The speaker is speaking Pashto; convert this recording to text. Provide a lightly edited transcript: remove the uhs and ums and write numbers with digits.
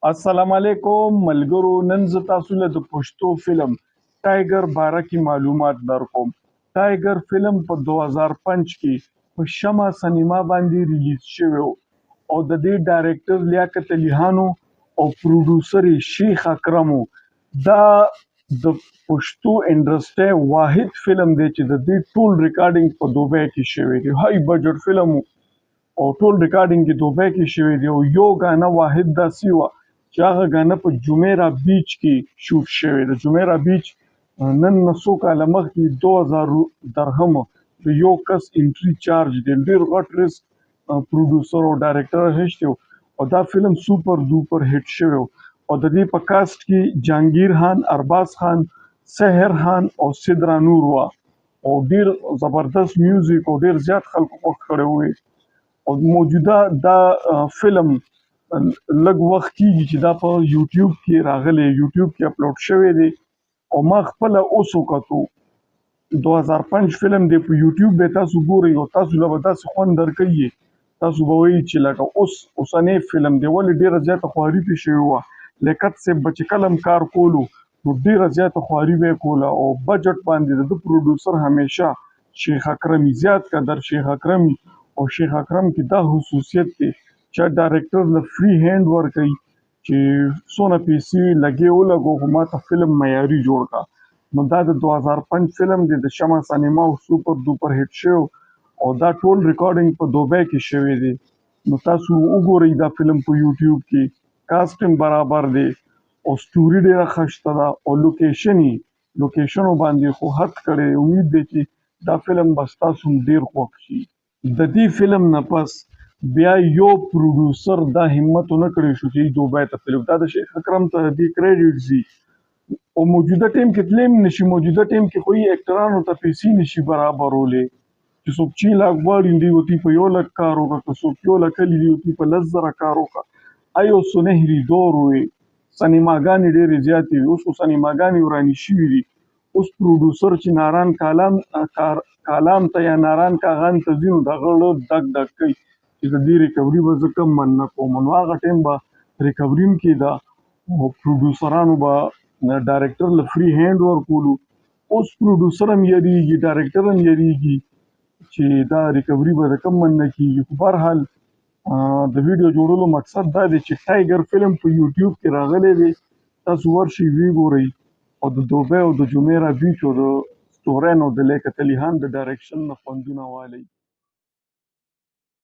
السلام علیکم ملګرو. نن زه تاسو له د پښتو فلم ټایګر باره کې معلومات درکوم. ټایګر فلم په 2005 کې په شمع سینما باندې ریلیز شوی او د دې ډایرکټر لیاقت علي خان او پروډوسر شیخ اکرم. دا د پښتو انډستری واحد فلم دی چې د دې ټول ریکارډینګ په دوبۍ کې شوی دی. هاي بجټ فلم او ټول ریکارډینګ کې دوبۍ کې شوی دی او یو غانه واحد داسې و چې هغه غانه په جمیرا بیچ کې شوټ شوی دی. جمیرا بیچ نن څو کاله مخکې 2000 درهم د یو کس انټری چارج دی. ډېر غټ ریسک پروډوسر او ډایرکټر هشته او دا فلم سوپر ډوپر هټ شوی او د دې په کاست کې جهانگیر خان، ارباز خان، سحر خان او سدرا نور وا او ډېر زبردست میوزیک او ډېر زیات خلکو خوښ کړی وی. او موجوده دا فلم لږ وخت کېږي چې دا په یوټیوب کې راغلی، یوټیوب کې اپلوډ شوی دی او ما خپله اوس وکتو. 2005 فلم دی، په یوټیوب به تاسو ګورئ او تاسو له به داسې خوند درکوي، تاسو به وایي چې لکه اوسنی فلم دی. ولې ډېره زیاته خواري پې شوې وه. لیاقت صاحب به چې کله هم کار کولو نو ډېره زیاته خواري به یې کوله او بجټ باندې د ده پروډوسر همیشه شیخ اکرمي، زیات قدر شیخ اکرمي. او شیخ اکرم کې دا خصوصیت دی چې ډایرکټر له فری هینډ ورکوي چې څونه پیسې لګې ولګو خو ماته فلم معیاري جوړ کړه. نو دا د 2005 فلم دی، د شمع سینما او سوپر ډوپر هټ شوی او دا ټول ریکارډینګ په دوبۍ کې شوی دی. نو تاسو وګورئ دا فلم په یوټیوب کې. کاست هم برابر دی او سټوري ډېره ښه شته ده او لوکیشنو باندې خو حد کړی. امید دی چې دا فلم به ستاسو هم ډېر خوښ شي. د دې فلم نه پس بیا یو پروډوسر دا همت ونه کړی شو چې دوبۍ ته تللی. دا د شیخ اکرم ته دې کریډټ ځي او موجوده ټیم کې تللی هم نشي. موجوده ټیم کې خو یې اکټرانو ته پیسې نشي برابرولی چې څوک 6 لاک غواړي دی ورته په 1 لک کار وکړه، که څوک 1 لک لري ورته په 10,000 کار وکړه. ایو سنهري دور وي، سینماګانې ډېرې زیاتې وي. اوس خو سینماګانې ورانې شوي دي. اوس پروډوسر چې ناران کالام ته یا ناران کاغان ته ځي نو د هغه زړه ډک کوي چې د دې ریکوري به زه کم من نه کوم. نو هغه ټایم به ریکوري هم کېده او پروډوسرانو به ډایرکټر له فری هینډ ورکولو. اوس پروډوسر هم یریږي، ډایرکټر هم یریږي چې دا ریکوري به د کم من نه کېږي. خو بهرحال د ویډیو جوړولو مقصد دا دی چې ټایګر فلم په یوټیوب کې راغلی دی. تاسو ورشئ ویې ګورئ او د دوبۍ او د جمیرا بیچ او د سټورین او د لیاقت علي خان د ډایرکشن نه خوندونه والئ.